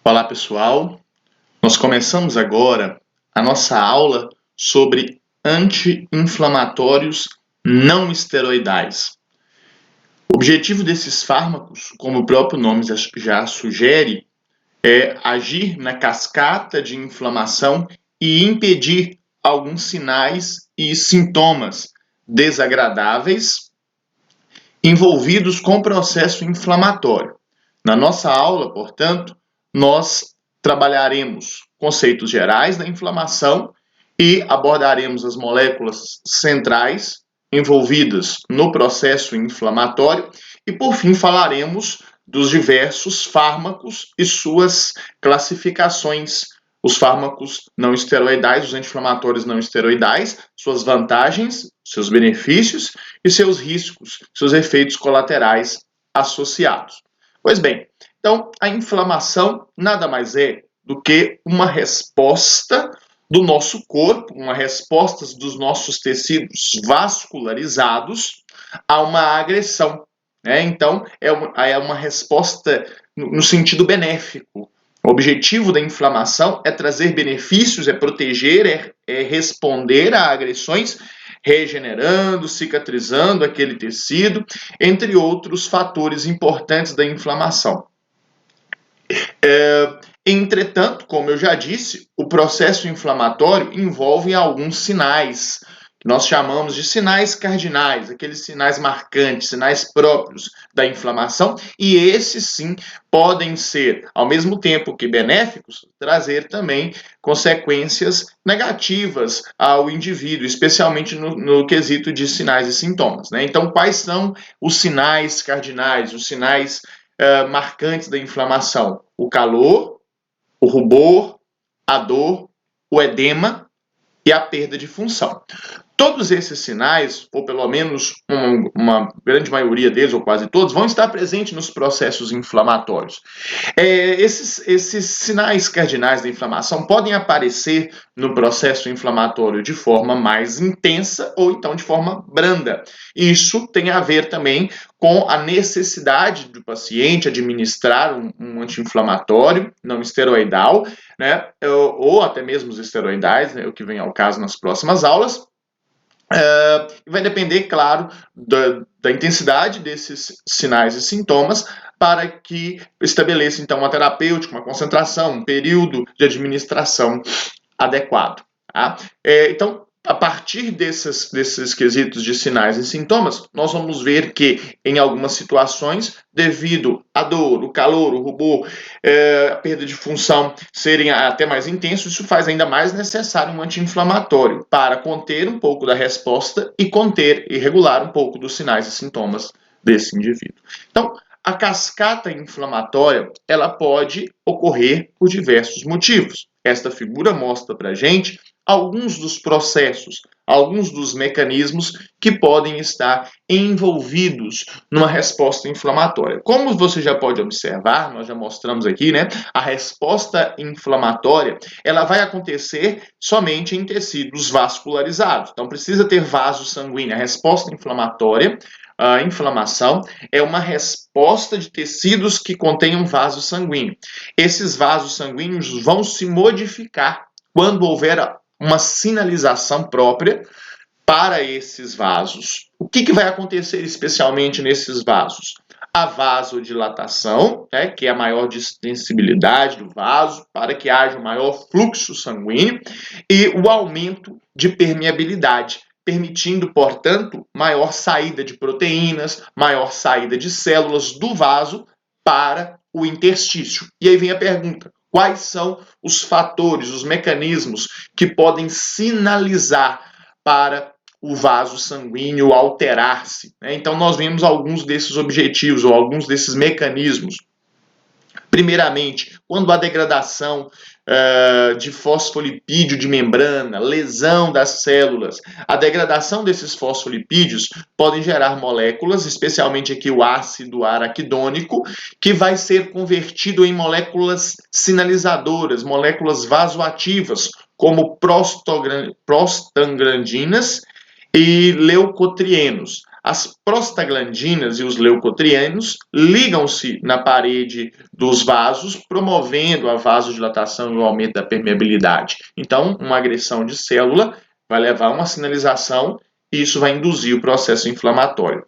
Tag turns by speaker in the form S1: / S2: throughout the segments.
S1: Olá, pessoal. Nós começamos agora a nossa aula sobre anti-inflamatórios não esteroidais. O objetivo desses fármacos, como o próprio nome já sugere, é agir na cascata de inflamação e impedir alguns sinais e sintomas desagradáveis envolvidos com o processo inflamatório. Na nossa aula, portanto, nós trabalharemos conceitos gerais da inflamação e abordaremos as moléculas centrais envolvidas no processo inflamatório e, por fim, falaremos dos diversos fármacos e suas classificações. Os fármacos não esteroidais, os anti-inflamatórios não esteroidais, suas vantagens, seus benefícios e seus riscos, seus efeitos colaterais associados. Pois bem, então a inflamação nada mais é do que uma resposta do nosso corpo, uma resposta dos nossos tecidos vascularizados a uma agressão. Então, é uma resposta no sentido benéfico. O objetivo da inflamação é trazer benefícios, é proteger, é responder a agressões, regenerando, cicatrizando aquele tecido, entre outros fatores importantes da inflamação. Entretanto, como eu já disse, o processo inflamatório envolve alguns sinais, que nós chamamos de sinais cardinais, aqueles sinais marcantes, sinais próprios da inflamação, e esses sim podem ser, ao mesmo tempo que benéficos, trazer também consequências negativas ao indivíduo, especialmente no quesito de sinais e sintomas. Então, quais são os sinais cardinais, os sinais marcantes da inflamação? O calor, o rubor, a dor, o edema e a perda de função. Todos esses sinais, ou pelo menos uma grande maioria deles, ou quase todos, vão estar presentes nos processos inflamatórios. Esses sinais cardinais da inflamação podem aparecer no processo inflamatório de forma mais intensa ou então de forma branda. Isso tem a ver também com a necessidade do paciente administrar um anti-inflamatório não esteroidal, ou até mesmo os esteroidais, o que vem ao caso nas próximas aulas. Vai depender, claro, da intensidade desses sinais e sintomas para que estabeleça, então, uma terapêutica, uma concentração, um período de administração adequado. Tá? Então, a partir desses quesitos de sinais e sintomas, nós vamos ver que, em algumas situações, devido à dor, o calor, o rubor, a perda de função serem até mais intensos, isso faz ainda mais necessário um anti-inflamatório para conter um pouco da resposta e conter e regular um pouco dos sinais e sintomas desse indivíduo. Então, a cascata inflamatória, ela pode ocorrer por diversos motivos. Esta figura mostra para a gente alguns dos processos, alguns dos mecanismos que podem estar envolvidos numa resposta inflamatória. Como você já pode observar, nós já mostramos aqui, a resposta inflamatória, ela vai acontecer somente em tecidos vascularizados. Então, precisa ter vaso sanguíneo. A resposta inflamatória, a inflamação, é uma resposta de tecidos que contenham vaso sanguíneo. Esses vasos sanguíneos vão se modificar quando houver uma sinalização própria para esses vasos. O que vai acontecer especialmente nesses vasos? A vasodilatação, que é a maior distensibilidade do vaso, para que haja um maior fluxo sanguíneo, e o aumento de permeabilidade, permitindo, portanto, maior saída de proteínas, maior saída de células do vaso para o interstício. E aí vem a pergunta: quais são os fatores, os mecanismos que podem sinalizar para o vaso sanguíneo alterar-se? Então, nós vemos alguns desses objetivos ou alguns desses mecanismos. Primeiramente, quando há degradação de fosfolipídio de membrana, lesão das células, a degradação desses fosfolipídios podem gerar moléculas, especialmente aqui o ácido araquidônico, que vai ser convertido em moléculas sinalizadoras, moléculas vasoativas, como prostaglandinas e leucotrienos. as prostaglandinas e os leucotrienos ligam-se na parede dos vasos, promovendo a vasodilatação e o aumento da permeabilidade. Então, uma agressão de célula vai levar a uma sinalização e isso vai induzir o processo inflamatório.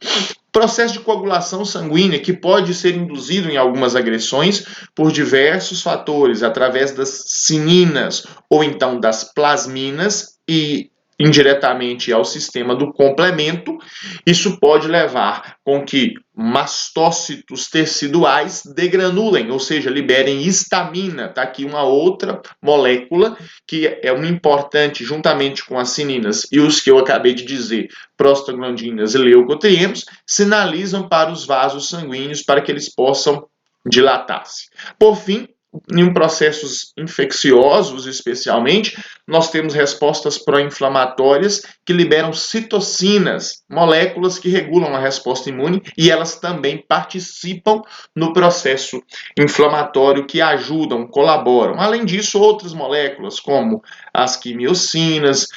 S1: Processo de coagulação sanguínea, que pode ser induzido em algumas agressões por diversos fatores, através das cininas ou então das plasminas e indiretamente ao sistema do complemento. Isso pode levar com que mastócitos teciduais degranulem, ou seja, liberem histamina. Está aqui uma outra molécula que é uma importante, juntamente com as cininas e os que eu acabei de dizer, prostaglandinas e leucotrienos, sinalizam para os vasos sanguíneos para que eles possam dilatar-se. Por fim, em processos infecciosos, especialmente, nós temos respostas pró-inflamatórias que liberam citocinas, moléculas que regulam a resposta imune, e elas também participam no processo inflamatório, que ajudam, colaboram. Além disso, outras moléculas, como as quimiocinas,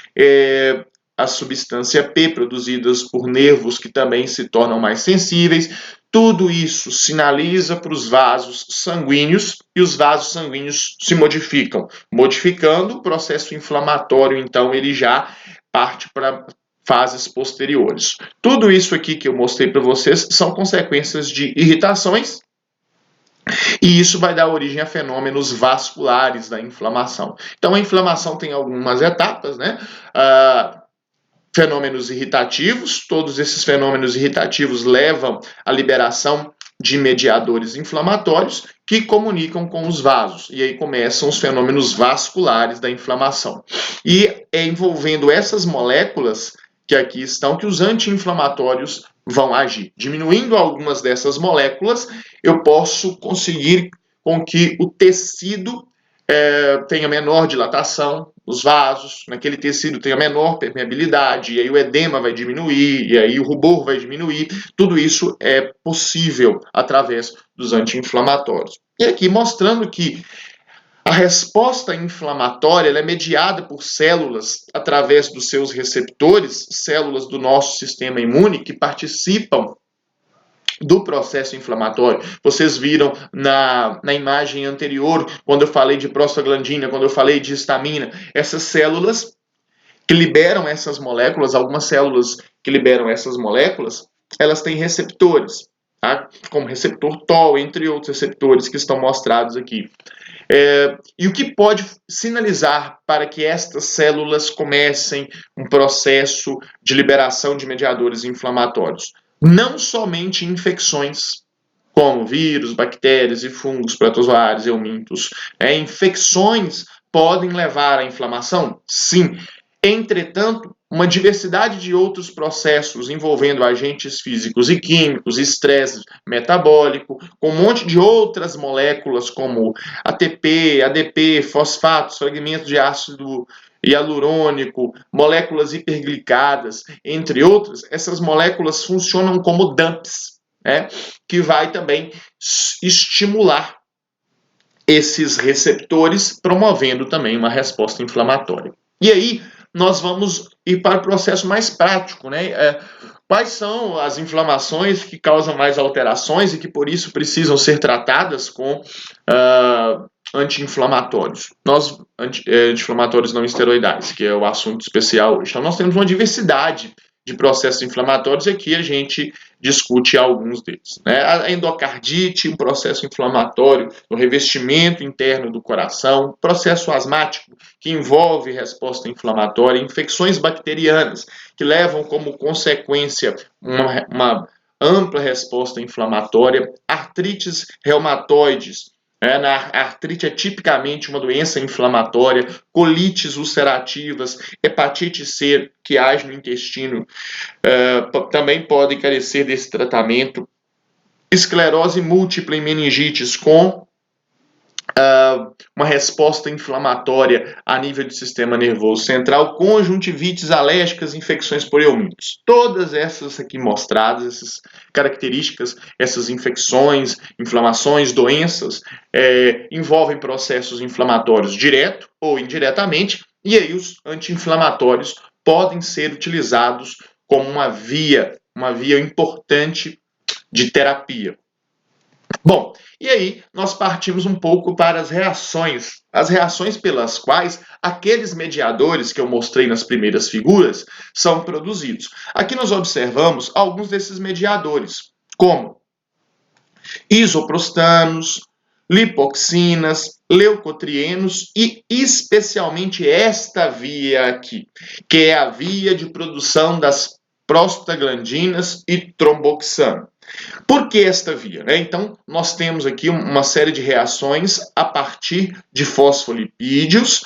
S1: a substância P, produzidas por nervos que também se tornam mais sensíveis. Tudo isso sinaliza para os vasos sanguíneos e os vasos sanguíneos se modificam. Modificando, o processo inflamatório, então, ele já parte para fases posteriores. Tudo isso aqui que eu mostrei para vocês são consequências de irritações, e isso vai dar origem a fenômenos vasculares da inflamação. Então, a inflamação tem algumas etapas, né? Fenômenos irritativos, todos esses fenômenos irritativos levam à liberação de mediadores inflamatórios que comunicam com os vasos, e aí começam os fenômenos vasculares da inflamação. E é envolvendo essas moléculas que aqui estão que os anti-inflamatórios vão agir. Diminuindo algumas dessas moléculas, eu posso conseguir com que o tecido tenha menor dilatação, os vasos, naquele tecido tenha menor permeabilidade, e aí o edema vai diminuir, e aí o rubor vai diminuir. Tudo isso é possível através dos anti-inflamatórios. E aqui mostrando que a resposta inflamatória ela é mediada por células através dos seus receptores, células do nosso sistema imune que participam do processo inflamatório. Vocês viram na imagem anterior, quando eu falei de prostaglandina, quando eu falei de histamina, essas células que liberam essas moléculas, algumas células que liberam essas moléculas, elas têm receptores, tá? Como receptor TOL, entre outros receptores que estão mostrados aqui. E o que pode sinalizar para que estas células comecem um processo de liberação de mediadores inflamatórios? Não somente infecções, como vírus, bactérias e fungos, protozoários, eumintos. Infecções podem levar à inflamação? Sim. Entretanto, uma diversidade de outros processos envolvendo agentes físicos e químicos, estresse metabólico, com um monte de outras moléculas como ATP, ADP, fosfatos, fragmentos de ácido hialurônico, moléculas hiperglicadas, entre outras, essas moléculas funcionam como dumps, que vai também estimular esses receptores, promovendo também uma resposta inflamatória. E aí, nós vamos ir para o processo mais prático, quais são as inflamações que causam mais alterações e que, por isso, precisam ser tratadas com anti-inflamatórios. Anti-inflamatórios não esteroidais, que é o assunto especial hoje. Então, nós temos uma diversidade de processos inflamatórios e aqui a gente discute alguns deles. A endocardite, um processo inflamatório no revestimento interno do coração, processo asmático, que envolve resposta inflamatória, infecções bacterianas, que levam como consequência uma ampla resposta inflamatória, artrites reumatoides. A artrite é tipicamente uma doença inflamatória, colites ulcerativas, hepatite C, que age no intestino, também podem carecer desse tratamento. Esclerose múltipla e meningites com uma resposta inflamatória a nível do sistema nervoso central, conjuntivites alérgicas, infecções por eumintos. Todas essas aqui mostradas, essas características, essas infecções, inflamações, doenças, envolvem processos inflamatórios direto ou indiretamente, e aí os anti-inflamatórios podem ser utilizados como uma via uma via importante de terapia. Bom, e aí nós partimos um pouco para as reações pelas quais aqueles mediadores que eu mostrei nas primeiras figuras são produzidos. Aqui nós observamos alguns desses mediadores, como isoprostanos, lipoxinas, leucotrienos e especialmente esta via aqui, que é a via de produção das prostaglandinas e tromboxano. Por que esta via? Então, nós temos aqui uma série de reações a partir de fosfolipídios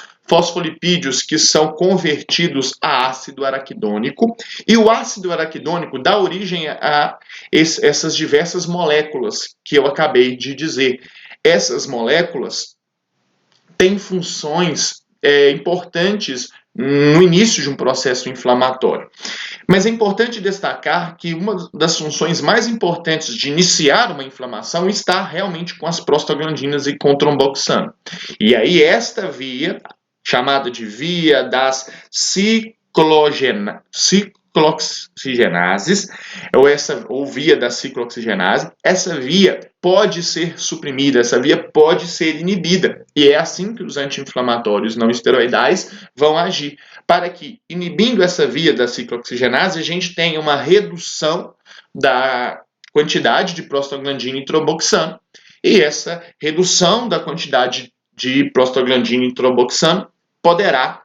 S1: que são convertidos a ácido araquidônico, e o ácido araquidônico dá origem a essas diversas moléculas que eu acabei de dizer. Essas moléculas têm funções importantes no início de um processo inflamatório. Mas é importante destacar que uma das funções mais importantes de iniciar uma inflamação está realmente com as prostaglandinas e com o tromboxano. E aí esta via, chamada de via das ciclooxigenases, ou via da ciclooxigenase, essa via pode ser suprimida, essa via pode ser inibida. E é assim que os anti-inflamatórios não esteroidais vão agir, para que, inibindo essa via da ciclooxigenase, a gente tenha uma redução da quantidade de prostaglandina e tromboxano. E essa redução da quantidade de prostaglandina e tromboxano poderá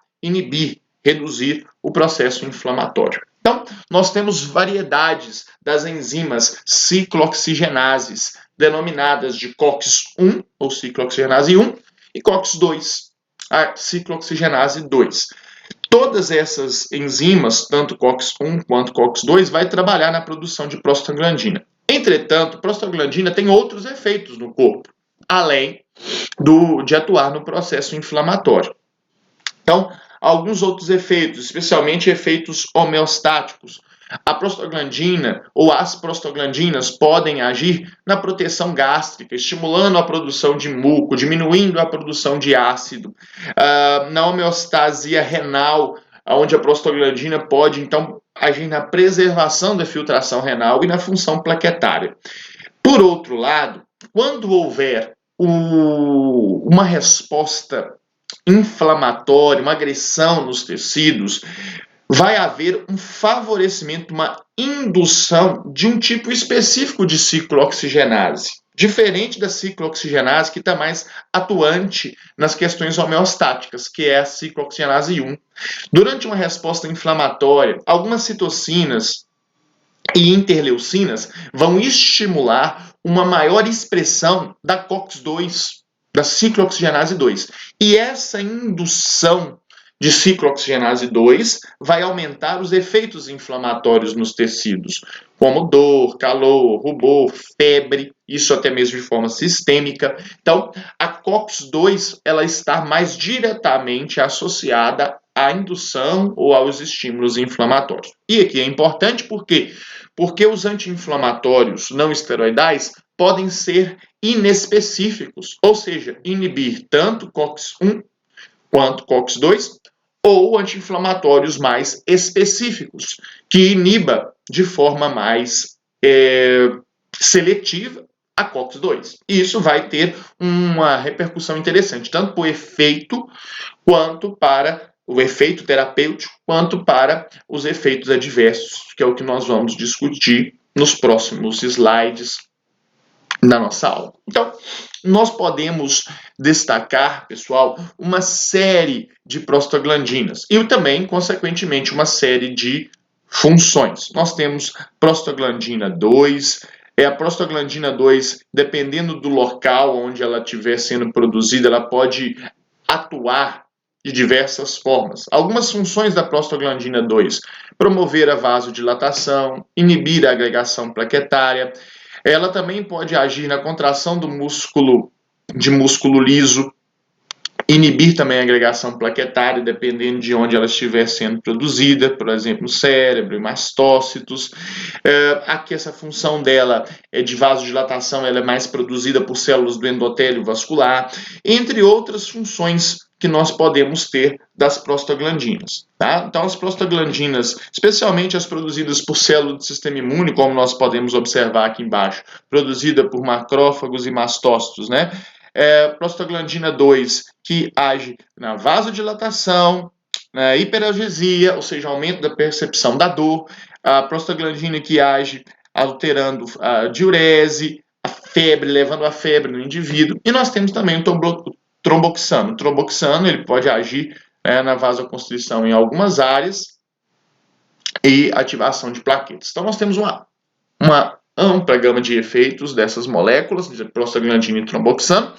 S1: reduzir o processo inflamatório. Então, nós temos variedades das enzimas ciclooxigenases, denominadas de COX-1, ou ciclooxigenase 1, e COX-2, a ciclooxigenase 2. Todas essas enzimas, tanto COX-1 quanto COX-2, vai trabalhar na produção de prostaglandina. Entretanto, prostaglandina tem outros efeitos no corpo, além de atuar no processo inflamatório. Então, alguns outros efeitos, especialmente efeitos homeostáticos. A prostaglandina ou as prostaglandinas podem agir na proteção gástrica, estimulando a produção de muco, diminuindo a produção de ácido. Na homeostasia renal, onde a prostaglandina pode, então, agir na preservação da filtração renal e na função plaquetária. Por outro lado, quando houver uma resposta inflamatória, uma agressão nos tecidos, vai haver um favorecimento, uma indução de um tipo específico de ciclooxigenase, diferente da ciclooxigenase que está mais atuante nas questões homeostáticas, que é a ciclooxigenase 1. Durante uma resposta inflamatória, algumas citocinas e interleucinas vão estimular uma maior expressão da COX-2, da ciclooxigenase 2. E essa indução de ciclooxigenase 2 vai aumentar os efeitos inflamatórios nos tecidos, como dor, calor, rubor, febre, isso até mesmo de forma sistêmica. Então, a COX-2 ela está mais diretamente associada à indução ou aos estímulos inflamatórios. E aqui é importante porque os anti-inflamatórios não esteroidais podem ser inespecíficos, ou seja, inibir tanto COX-1 quanto COX-2, ou anti-inflamatórios mais específicos, que iniba de forma mais seletiva a COX-2. E isso vai ter uma repercussão interessante, tanto para o efeito quanto para o efeito terapêutico, quanto para os efeitos adversos, que é o que nós vamos discutir nos próximos slides da nossa aula. Então, nós podemos destacar, pessoal, uma série de prostaglandinas e também, consequentemente, uma série de funções. Nós temos prostaglandina 2, a prostaglandina 2, dependendo do local onde ela estiver sendo produzida, ela pode atuar de diversas formas. Algumas funções da prostaglandina 2: promover a vasodilatação, inibir a agregação plaquetária. Ela também pode agir na contração do músculo liso, inibir também a agregação plaquetária, dependendo de onde ela estiver sendo produzida, por exemplo, no cérebro, em mastócitos. Aqui essa função dela é de vasodilatação, ela é mais produzida por células do endotélio vascular, entre outras funções que nós podemos ter das prostaglandinas. Tá? Então, as prostaglandinas, especialmente as produzidas por células do sistema imune, como nós podemos observar aqui embaixo, produzida por macrófagos e mastócitos, né? Prostaglandina 2, que age na vasodilatação, na hiperalgesia, ou seja, aumento da percepção da dor, a prostaglandina que age alterando a diurese, a febre, levando a febre no indivíduo, e nós temos também o tromboxano. O tromboxano ele pode agir na vasoconstrição em algumas áreas e ativação de plaquetas. Então nós temos uma ampla gama de efeitos dessas moléculas, de prostaglandina e tromboxano,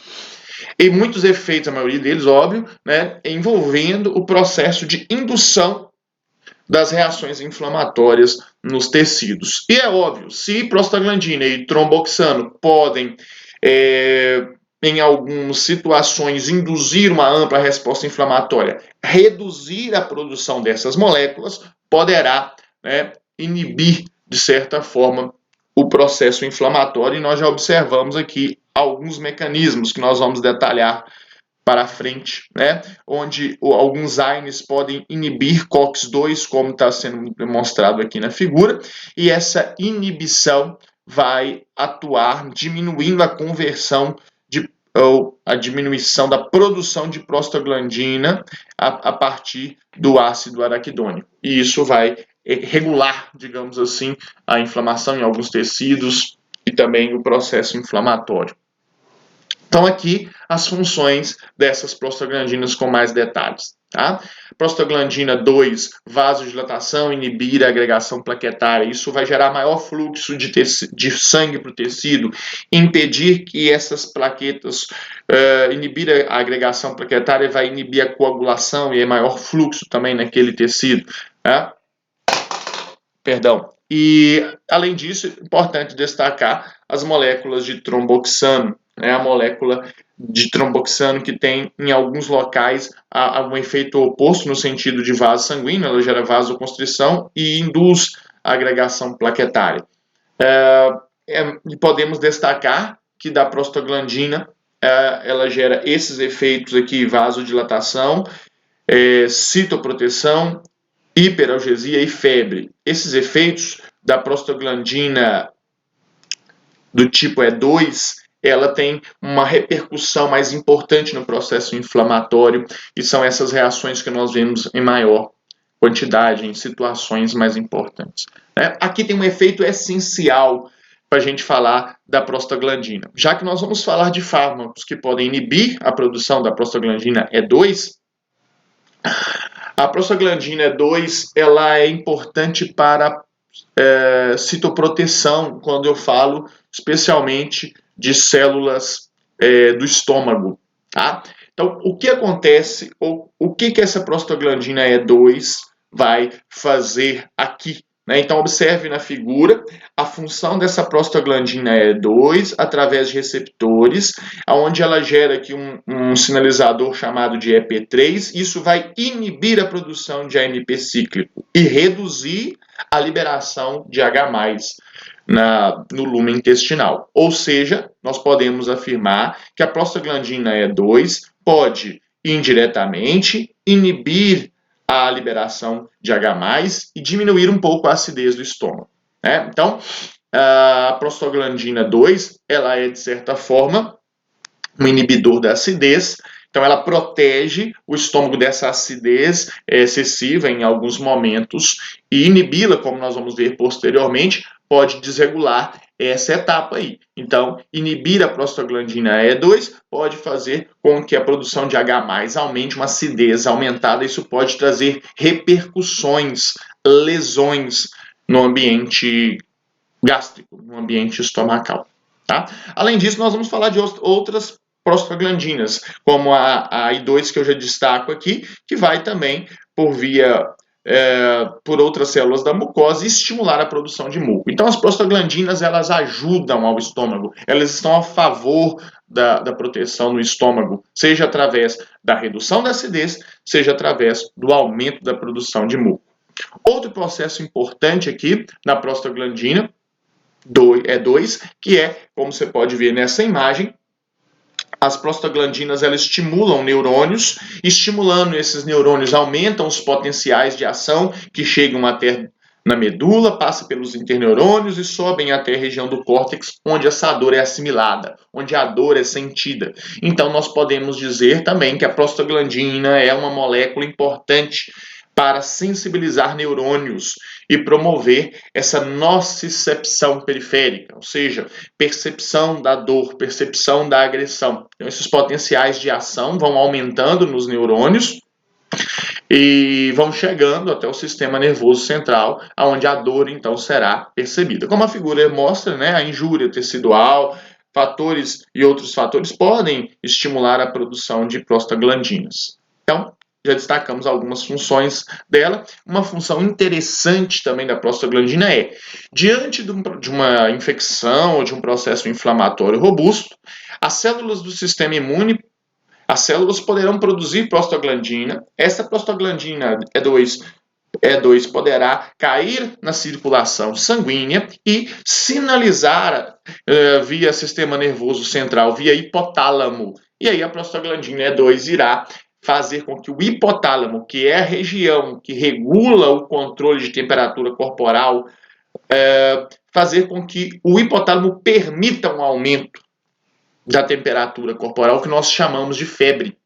S1: e muitos efeitos, a maioria deles, óbvio, né, envolvendo o processo de indução das reações inflamatórias nos tecidos. E é óbvio, se prostaglandina e tromboxano podem, em algumas situações, induzir uma ampla resposta inflamatória, reduzir a produção dessas moléculas, poderá, né, inibir, de certa forma, o processo inflamatório, e nós já observamos aqui alguns mecanismos que nós vamos detalhar para frente, né? Onde alguns AINES podem inibir COX-2, como está sendo demonstrado aqui na figura, e essa inibição vai atuar diminuindo a conversão ou a diminuição da produção de prostaglandina a partir do ácido araquidônico. E isso vai regular, digamos assim, a inflamação em alguns tecidos e também o processo inflamatório. Então, aqui as funções dessas prostaglandinas com mais detalhes. Tá? Prostaglandina 2, vasodilatação, inibir a agregação plaquetária. Isso vai gerar maior fluxo de sangue para o tecido, impedir que essas plaquetas, inibir a agregação plaquetária vai inibir a coagulação e é maior fluxo também naquele tecido. Tá? Perdão. E, além disso, é importante destacar as moléculas de tromboxano. A molécula de tromboxano que tem, em alguns locais, um efeito oposto no sentido de vaso sanguíneo, ela gera vasoconstrição e induz a agregação plaquetária. E podemos destacar que da prostaglandina, ela gera esses efeitos aqui, vasodilatação, citoproteção, hiperalgesia e febre. Esses efeitos da prostaglandina do tipo E2, ela tem uma repercussão mais importante no processo inflamatório, e são essas reações que nós vemos em maior quantidade, em situações mais importantes. Aqui tem um efeito essencial para a gente falar da prostaglandina. Já que nós vamos falar de fármacos que podem inibir a produção da prostaglandina E2, a prostaglandina E2 ela é importante para citoproteção, quando eu falo especialmente de células do estômago. Tá? Então, o que acontece, ou o que essa prostaglandina E2 vai fazer aqui? Então, observe na figura a função dessa prostaglandina E2 através de receptores, onde ela gera aqui um sinalizador chamado de EP3. Isso vai inibir a produção de AMP cíclico e reduzir a liberação de H+, no lumen intestinal. Ou seja, nós podemos afirmar que a prostaglandina E2 pode, indiretamente, inibir a liberação de H+, e diminuir um pouco a acidez do estômago. Então, a prostaglandina 2, ela é, de certa forma, um inibidor da acidez. Então, ela protege o estômago dessa acidez excessiva em alguns momentos, e inibi-la, como nós vamos ver posteriormente, pode desregular essa etapa aí. Então, inibir a prostaglandina E2 pode fazer com que a produção de H+ aumente, uma acidez aumentada. Isso pode trazer repercussões, lesões no ambiente gástrico, no ambiente estomacal. Tá? Além disso, nós vamos falar de outras prostaglandinas, como a I2 que eu já destaco aqui, que vai também por outras células da mucosa, e estimular a produção de muco. Então, as prostaglandinas, elas ajudam ao estômago, elas estão a favor da proteção no estômago, seja através da redução da acidez, seja através do aumento da produção de muco. Outro processo importante aqui na prostaglandina E2, que é, como você pode ver nessa imagem, As prostaglandinas elas estimulam neurônios, estimulando esses neurônios aumentam os potenciais de ação que chegam até na medula, passa pelos interneurônios e sobem até a região do córtex, onde essa dor é assimilada, onde a dor é sentida. Então nós podemos dizer também que a prostaglandina é uma molécula importante para sensibilizar neurônios e promover essa nocicepção periférica, ou seja, percepção da dor, percepção da agressão. Então, esses potenciais de ação vão aumentando nos neurônios e vão chegando até o sistema nervoso central, onde a dor, então, será percebida. Como a figura mostra, né, a injúria tecidual, fatores e outros fatores podem estimular a produção de prostaglandinas. Então, já destacamos algumas funções dela. Uma função interessante também da prostaglandina é, diante de uma infecção ou de um processo inflamatório robusto, as células do sistema imune, as células poderão produzir prostaglandina. Essa prostaglandina E2 poderá cair na circulação sanguínea e sinalizar via sistema nervoso central, via hipotálamo. E aí a prostaglandina E2 irá fazer com que o hipotálamo, que é a região que regula o controle de temperatura corporal, fazer com que o hipotálamo permita um aumento da temperatura corporal, que nós chamamos de febre.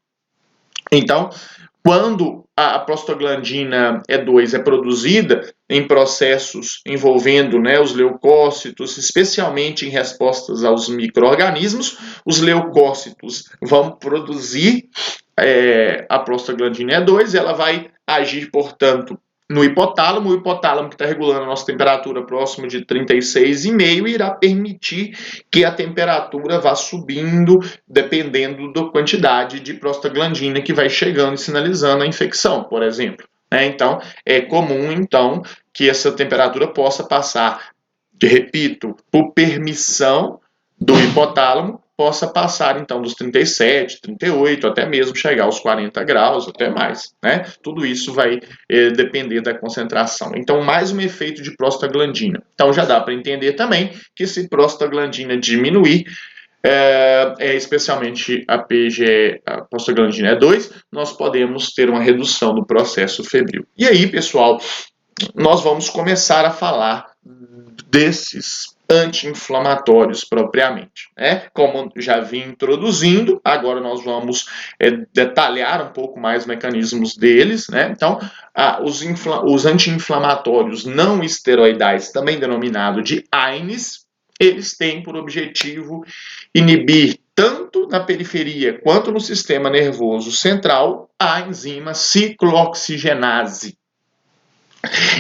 S1: Então, quando a prostaglandina E2 é produzida em processos envolvendo, né, os leucócitos, especialmente em respostas aos micro-organismos, os leucócitos vão produzir a prostaglandina E2, ela vai agir, portanto, no hipotálamo. O hipotálamo, que está regulando a nossa temperatura próximo de 36,5, irá permitir que a temperatura vá subindo dependendo da quantidade de prostaglandina que vai chegando e sinalizando a infecção, por exemplo. Então, é comum, então, que essa temperatura possa passar, repito, por permissão do hipotálamo, possa passar, então, dos 37, 38, até mesmo chegar aos 40 graus, até mais, né? Tudo isso vai depender da concentração. Então, mais um efeito de prostaglandina. Então, já dá para entender também que se prostaglandina diminuir, especialmente a prostaglandina E2, nós podemos ter uma redução do processo febril. E aí, pessoal, nós vamos começar a falar desses anti-inflamatórios propriamente, né? Como já vim introduzindo, agora nós vamos detalhar um pouco mais os mecanismos deles, né? Então, os anti-inflamatórios não esteroidais, também denominado de AINES, eles têm por objetivo inibir tanto na periferia quanto no sistema nervoso central a enzima ciclooxigenase.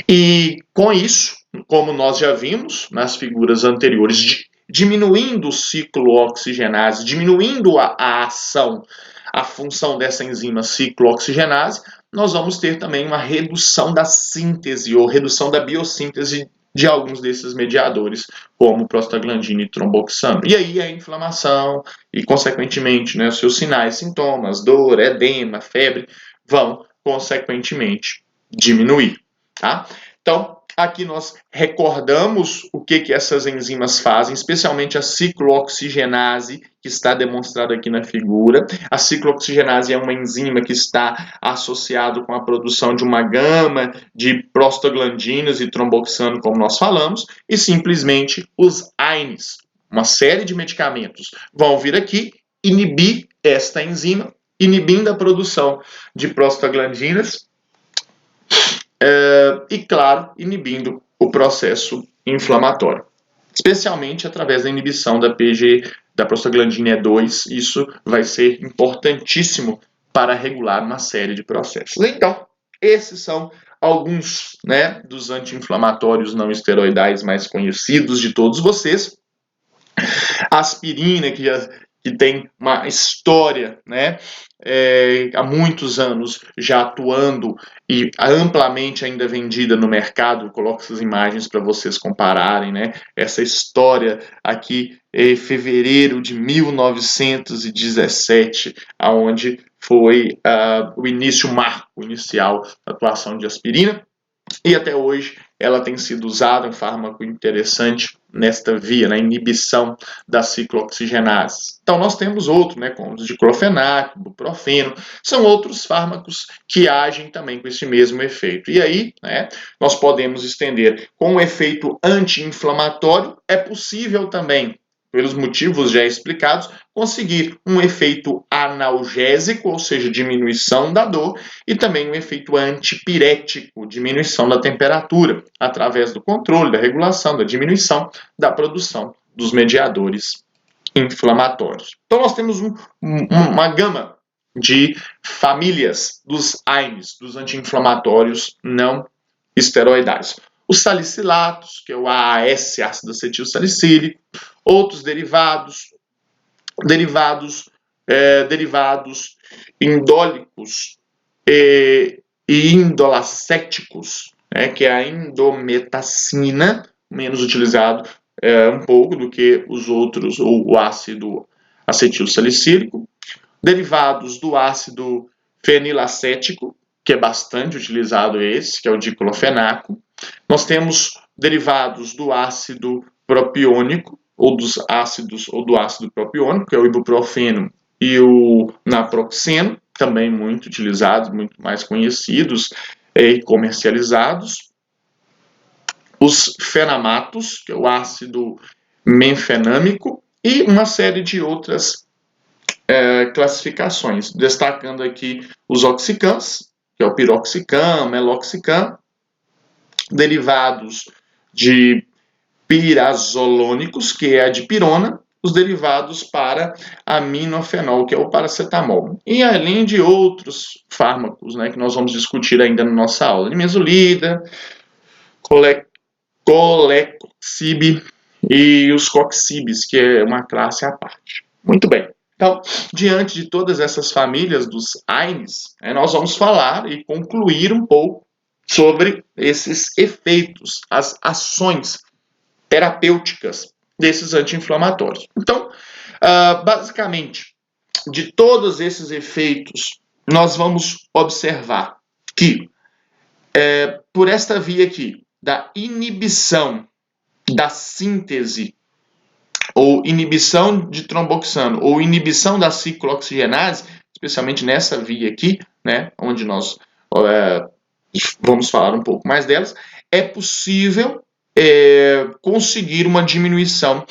S1: E com isso, como nós já vimos nas figuras anteriores, diminuindo o ciclooxigenase, diminuindo a ação, a função dessa enzima ciclooxigenase, nós vamos ter também uma redução da síntese ou redução da biossíntese de alguns desses mediadores, como prostaglandina e tromboxano. E aí a inflamação e, consequentemente, né, os seus sinais, sintomas, dor, edema, febre, vão, consequentemente, diminuir. Tá? Então, aqui nós recordamos o que essas enzimas fazem, especialmente a ciclooxigenase, que está demonstrada aqui na figura. A ciclooxigenase é uma enzima que está associada com a produção de uma gama de prostaglandinas e tromboxano, como nós falamos, e simplesmente os AINES, uma série de medicamentos, vão vir aqui inibir esta enzima, inibindo a produção de prostaglandinas, e, claro, inibindo o processo inflamatório, especialmente através da inibição da prostaglandina E2. Isso vai ser importantíssimo para regular uma série de processos. Então, esses são alguns, né, dos anti-inflamatórios não esteroidais mais conhecidos de todos vocês. A aspirina, que tem uma história, né, há muitos anos já atuando e amplamente ainda vendida no mercado. Eu coloco essas imagens para vocês compararem, né? Essa história aqui em fevereiro de 1917, aonde foi o marco inicial da atuação de aspirina, e até hoje ela tem sido usada, um fármaco interessante nesta via, na inibição da ciclooxigenase. Então, nós temos outros, né, como o diclofenaco, buprofeno, são outros fármacos que agem também com esse mesmo efeito. E aí, né, nós podemos estender com o efeito anti-inflamatório, é possível também, pelos motivos já explicados, conseguir um efeito analgésico, ou seja, diminuição da dor, e também um efeito antipirético, diminuição da temperatura, através do controle, da regulação, da diminuição da produção dos mediadores inflamatórios. Então, nós temos uma gama de famílias dos AINES, dos anti-inflamatórios não esteroidais. Os salicilatos, que é o AAS, ácido acetil salicílico, outros derivados indólicos e indolacéticos, né, que é a indometacina, menos utilizado um pouco do que os outros, ou o ácido acetil salicílico, derivados do ácido fenilacético, que é bastante utilizado esse, que é o diclofenaco. Nós temos derivados do ácido propiônico, ou dos ácidos, ou do ácido propiônico, que é o ibuprofeno e o naproxeno, também muito utilizados, muito mais conhecidos e comercializados. Os fenamatos, que é o ácido menfenâmico, e uma série de outras classificações, destacando aqui os oxicams, que é o piroxicam, meloxicam, derivados de pirazolônicos, que é a dipirona, os derivados para aminofenol, que é o paracetamol. E além de outros fármacos, né, que nós vamos discutir ainda na nossa aula, nimesulida, colecoxib e os coxibs, que é uma classe à parte. Muito bem. Então, diante de todas essas famílias dos AINES, nós vamos falar e concluir um pouco sobre esses efeitos, as ações terapêuticas desses anti-inflamatórios. Então, basicamente, de todos esses efeitos, nós vamos observar que, por esta via aqui, da inibição da síntese, ou inibição de tromboxano, ou inibição da ciclooxigenase, especialmente nessa via aqui, né, onde nós vamos falar um pouco mais delas, é possível conseguir uma diminuição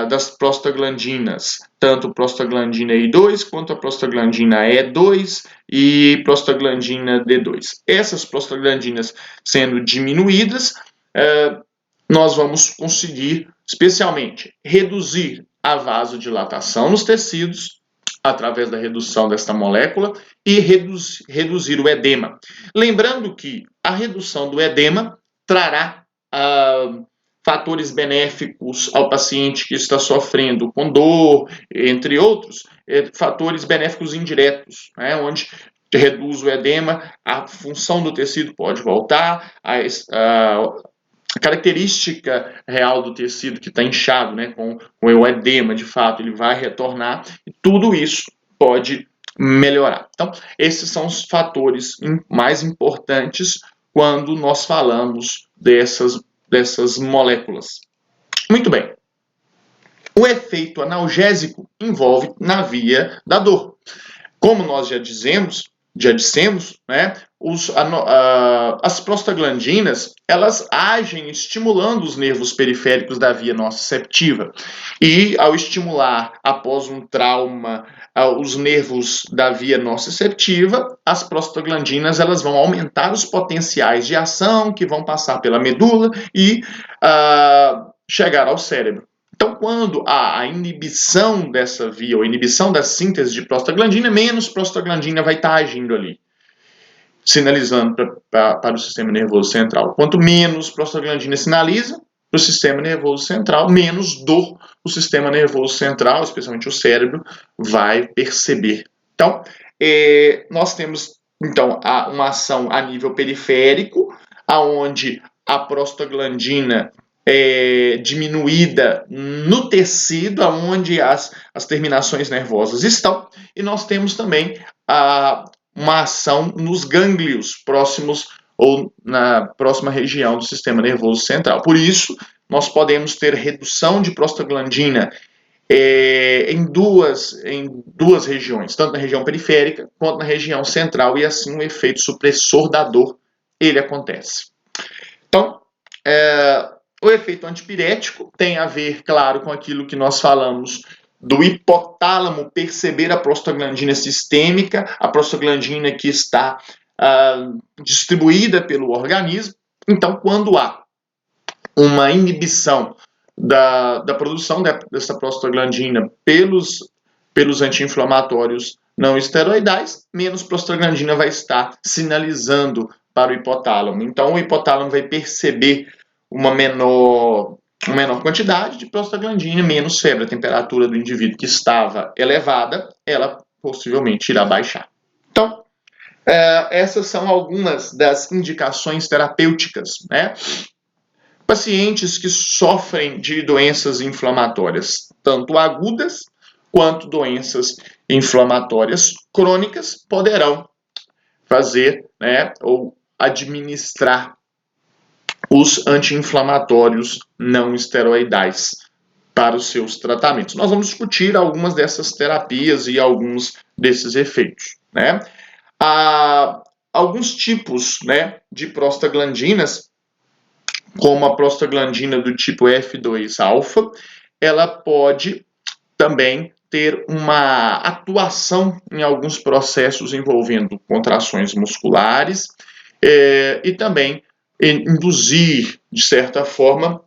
S1: das prostaglandinas, tanto prostaglandina I2 quanto a prostaglandina E2 e prostaglandina D2. Essas prostaglandinas sendo diminuídas, nós vamos conseguir, especialmente, reduzir a vasodilatação nos tecidos, através da redução desta molécula, e reduzir o edema. Lembrando que a redução do edema trará fatores benéficos ao paciente que está sofrendo com dor, entre outros, fatores benéficos indiretos, né, onde reduz o edema, a função do tecido pode voltar, a característica real do tecido que está inchado, né, com o edema, de fato, ele vai retornar, e tudo isso pode melhorar. Então, esses são os fatores mais importantes quando nós falamos dessas moléculas. Muito bem. O efeito analgésico envolve na via da dor. Como nós já dissemos, né, as prostaglandinas, elas agem estimulando os nervos periféricos da via nociceptiva. E ao estimular, após um trauma, os nervos da via nociceptiva, as prostaglandinas elas vão aumentar os potenciais de ação que vão passar pela medula e chegar ao cérebro. Então, quando há a inibição dessa via, ou inibição da síntese de prostaglandina, menos prostaglandina vai estar agindo ali, sinalizando para o sistema nervoso central. Quanto menos prostaglandina sinaliza para o sistema nervoso central, menos dor o sistema nervoso central, especialmente o cérebro, vai perceber. Então, nós temos então uma ação a nível periférico, aonde a prostaglandina diminuída no tecido onde as terminações nervosas estão, e nós temos também uma ação nos gânglios próximos ou na próxima região do sistema nervoso central. Por isso, nós podemos ter redução de prostaglandina em duas regiões, tanto na região periférica quanto na região central, e assim o efeito supressor da dor ele acontece. Então, o efeito antipirético tem a ver, claro, com aquilo que nós falamos do hipotálamo perceber a prostaglandina sistêmica, a prostaglandina que está distribuída pelo organismo. Então, quando há uma inibição da produção dessa prostaglandina pelos anti-inflamatórios não esteroidais, menos prostaglandina vai estar sinalizando para o hipotálamo. Então, o hipotálamo vai perceber uma menor quantidade de prostaglandina, menos febre. A temperatura do indivíduo que estava elevada, ela possivelmente irá baixar. Então, essas são algumas das indicações terapêuticas, né? Pacientes que sofrem de doenças inflamatórias, tanto agudas quanto doenças inflamatórias crônicas, poderão fazer, né, ou administrar os anti-inflamatórios não esteroidais para os seus tratamentos. Nós vamos discutir algumas dessas terapias e alguns desses efeitos, né? Há alguns tipos, né, de prostaglandinas, como a prostaglandina do tipo F2-alfa, ela pode também ter uma atuação em alguns processos envolvendo contrações musculares e também induzir, de certa forma,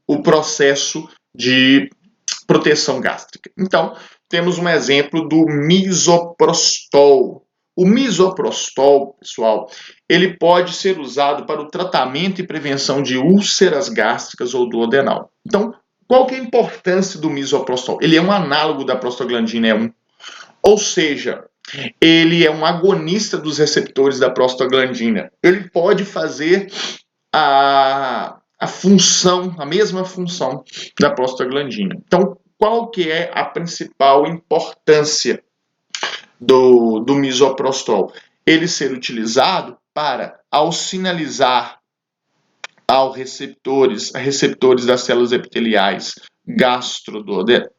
S1: o processo de proteção gástrica. Então, temos um exemplo do misoprostol. O misoprostol, pessoal, ele pode ser usado para o tratamento e prevenção de úlceras gástricas ou duodenal. Então, qual que é a importância do misoprostol? Ele é um análogo da prostaglandina E1, ou seja, ele é um agonista dos receptores da prostaglandina. Ele pode fazer a mesma função da prostaglandina. Então, qual que é a principal importância do misoprostol? Ele ser utilizado para, ao sinalizar aos receptores das células epiteliais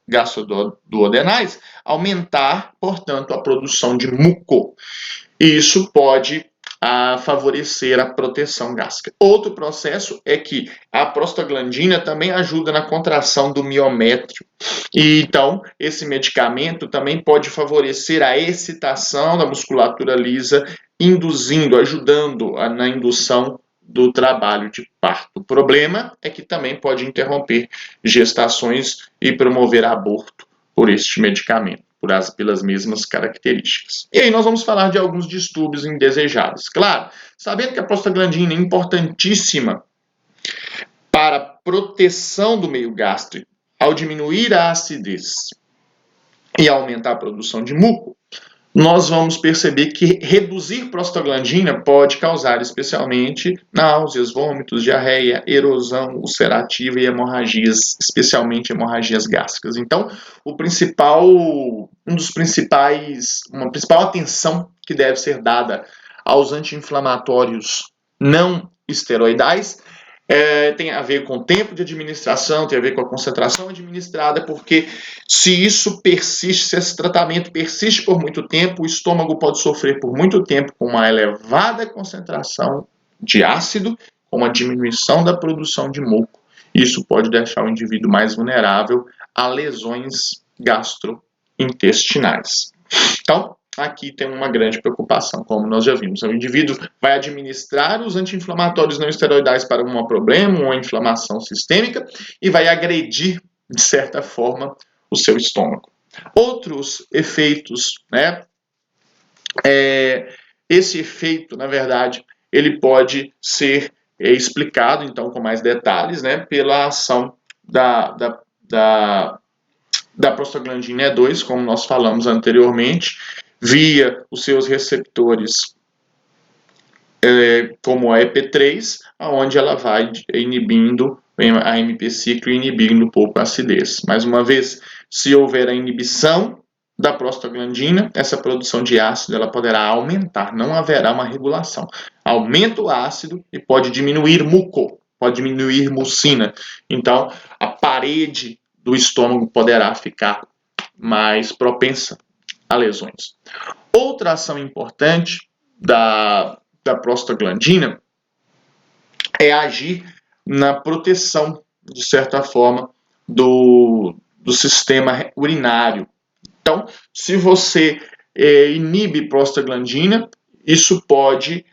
S1: gastroduodenais, aumentar, portanto, a produção de muco. Isso pode favorecer a proteção gástrica. Outro processo é que a prostaglandina também ajuda na contração do miométrio. E então, esse medicamento também pode favorecer a excitação da musculatura lisa, ajudando na indução do trabalho de parto. O problema é que também pode interromper gestações e promover aborto por este medicamento, pelas mesmas características. E aí nós vamos falar de alguns distúrbios indesejados. Claro, sabendo que a prostaglandina é importantíssima para a proteção do meio gástrico, ao diminuir a acidez e aumentar a produção de muco, nós vamos perceber que reduzir prostaglandina pode causar especialmente náuseas, vômitos, diarreia, erosão ulcerativa e hemorragias, especialmente hemorragias gástricas. Então, uma principal atenção que deve ser dada aos anti-inflamatórios não esteroidais tem a ver com o tempo de administração, tem a ver com a concentração administrada, porque se isso persiste, se esse tratamento persiste por muito tempo, o estômago pode sofrer por muito tempo com uma elevada concentração de ácido, com uma diminuição da produção de muco. Isso pode deixar o indivíduo mais vulnerável a lesões gastrointestinais. Então, aqui tem uma grande preocupação, como nós já vimos. O indivíduo vai administrar os anti-inflamatórios não esteroidais para um problema, uma inflamação sistêmica, e vai agredir, de certa forma, o seu estômago. Outros efeitos, né? Esse efeito, na verdade, ele pode ser explicado, então, com mais detalhes, né? Pela ação da prostaglandina E2, como nós falamos anteriormente, via os seus receptores como a EP3, onde ela vai inibindo a AMP ciclo e inibindo um pouco a acidez. Mais uma vez, se houver a inibição da prostaglandina, essa produção de ácido ela poderá aumentar, não haverá uma regulação. Aumenta o ácido e pode diminuir muco, pode diminuir mucina. Então, a parede do estômago poderá ficar mais propensa a lesões. Outra ação importante da prostaglandina é agir na proteção, de certa forma, do sistema urinário. Então, se você inibe prostaglandina, isso pode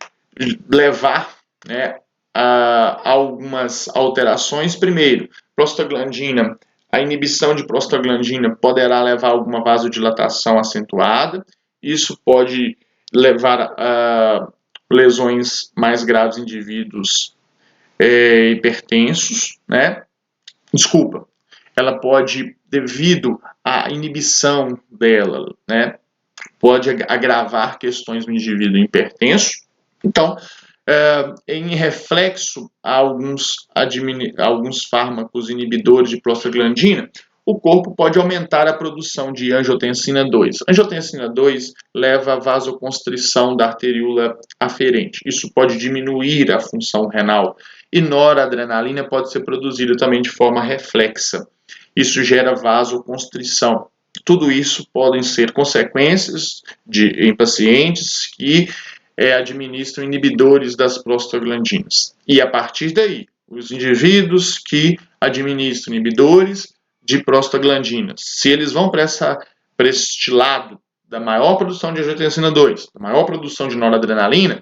S1: levar, né, a algumas alterações. Primeiro, prostaglandina, a inibição de prostaglandina poderá levar a alguma vasodilatação acentuada. Isso pode levar a lesões mais graves em indivíduos hipertensos, né? Desculpa, ela pode, devido à inibição dela, né, pode agravar questões no indivíduo hipertenso. Então, em reflexo a alguns fármacos inibidores de prostaglandina, o corpo pode aumentar a produção de angiotensina 2. Angiotensina 2 leva à vasoconstrição da arteríola aferente. Isso pode diminuir a função renal. E noradrenalina pode ser produzida também de forma reflexa. Isso gera vasoconstrição. Tudo isso podem ser consequências em pacientes que administram inibidores das prostaglandinas. E a partir daí, os indivíduos que administram inibidores de prostaglandinas, se eles vão para este lado da maior produção de angiotensina 2, da maior produção de noradrenalina,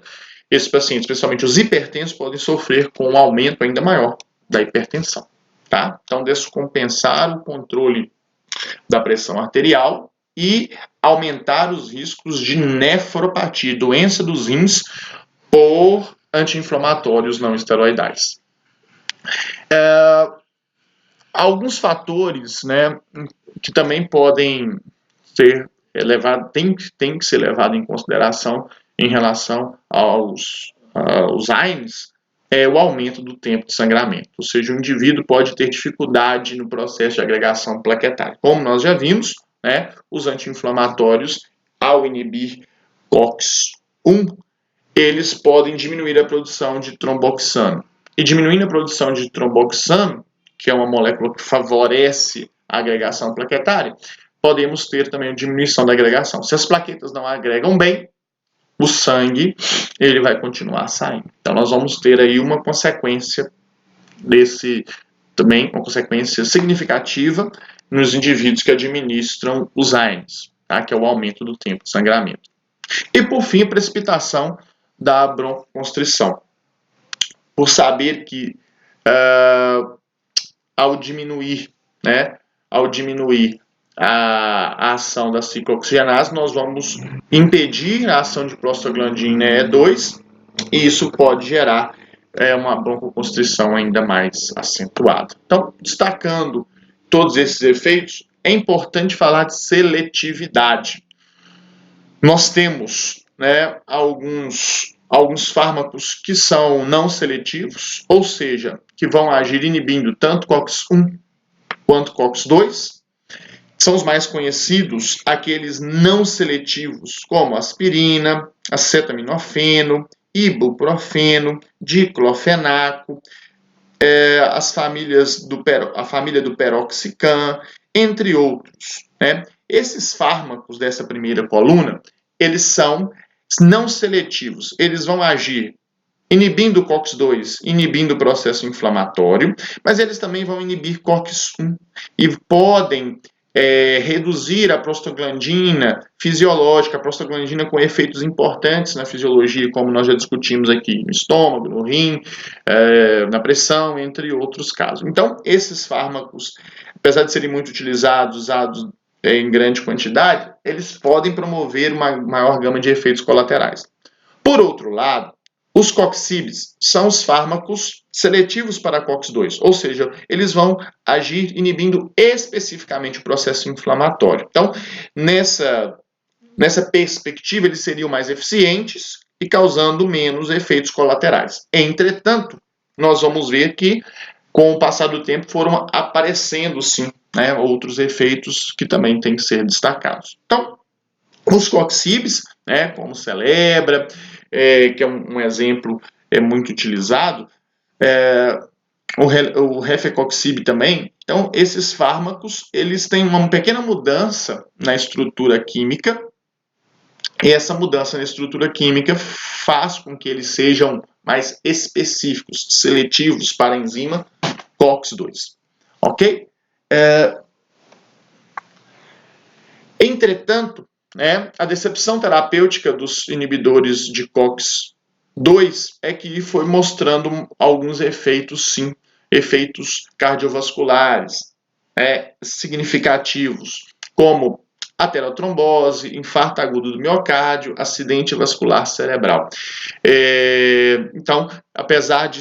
S1: esses pacientes, especialmente os hipertensos, podem sofrer com um aumento ainda maior da hipertensão. Tá? Então, descompensar o controle da pressão arterial e aumentar os riscos de nefropatia, doença dos rins, por anti-inflamatórios não esteroidais. Alguns fatores, né, que também podem ser levados, tem que ser levado em consideração em relação aos AINES, é o aumento do tempo de sangramento, ou seja, o indivíduo pode ter dificuldade no processo de agregação plaquetária. Como nós já vimos, né, os anti-inflamatórios, ao inibir COX-1, eles podem diminuir a produção de tromboxano. E diminuindo a produção de tromboxano, que é uma molécula que favorece a agregação plaquetária, podemos ter também a diminuição da agregação. Se as plaquetas não agregam bem, o sangue ele vai continuar saindo. Então, nós vamos ter aí uma consequência também uma consequência significativa nos indivíduos que administram os AINES, tá? Que é o aumento do tempo de sangramento. E, por fim, a precipitação da broncoconstrição. Por saber que, ao diminuir a ação da ciclooxigenase, nós vamos impedir a ação de prostaglandina E2, e isso pode gerar uma broncoconstrição ainda mais acentuada. Então, destacando todos esses efeitos, é importante falar de seletividade. Nós temos, né, alguns fármacos que são não seletivos, ou seja, que vão agir inibindo tanto COX-1 quanto COX-2. São os mais conhecidos, aqueles não seletivos, como aspirina, acetaminofeno, ibuprofeno, diclofenaco, a família do peroxicam, entre outros, né? Esses fármacos dessa primeira coluna, eles são não seletivos, eles vão agir inibindo o COX-2, inibindo o processo inflamatório, mas eles também vão inibir COX-1 e podem reduzir a prostaglandina fisiológica, a prostaglandina com efeitos importantes na fisiologia, como nós já discutimos aqui, no estômago, no rim, na pressão, entre outros casos. Então, esses fármacos, apesar de serem muito usados em grande quantidade, eles podem promover uma maior gama de efeitos colaterais. Por outro lado, os coxibes são os fármacos seletivos para COX-2, ou seja, eles vão agir inibindo especificamente o processo inflamatório. Então, nessa perspectiva, eles seriam mais eficientes e causando menos efeitos colaterais. Entretanto, nós vamos ver que com o passar do tempo foram aparecendo, sim, né, outros efeitos que também têm que ser destacados. Então, os coxibes, né, como Celebra, que é um exemplo muito utilizado, o Refecoxib também. Então, esses fármacos, eles têm uma pequena mudança na estrutura química, e essa mudança na estrutura química faz com que eles sejam mais específicos, seletivos para a enzima COX-2. Ok? Entretanto, né, a decepção terapêutica dos inibidores de COX-2 é que foi mostrando alguns efeitos, sim, efeitos cardiovasculares significativos, como aterotrombose, infarto agudo do miocárdio, acidente vascular cerebral. Então, apesar de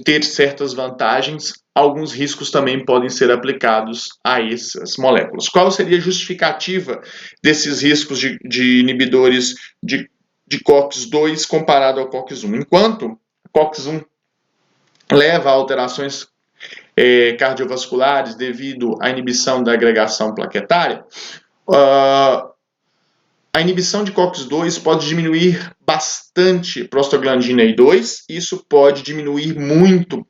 S1: ter certas vantagens, alguns riscos também podem ser aplicados a essas moléculas. Qual seria a justificativa desses riscos de inibidores de COX-2 comparado ao COX-1? Enquanto COX-1 leva a alterações cardiovasculares devido à inibição da agregação plaquetária, a inibição de COX-2 pode diminuir bastante prostaglandina I2, e isso pode diminuir muito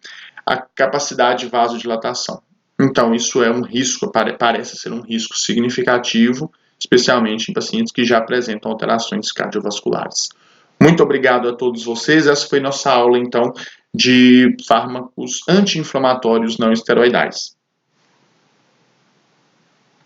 S1: a capacidade de vasodilatação. Então, isso é um risco, parece ser um risco significativo, especialmente em pacientes que já apresentam alterações cardiovasculares. Muito obrigado a todos vocês. Essa foi nossa aula, então, de fármacos anti-inflamatórios não esteroidais.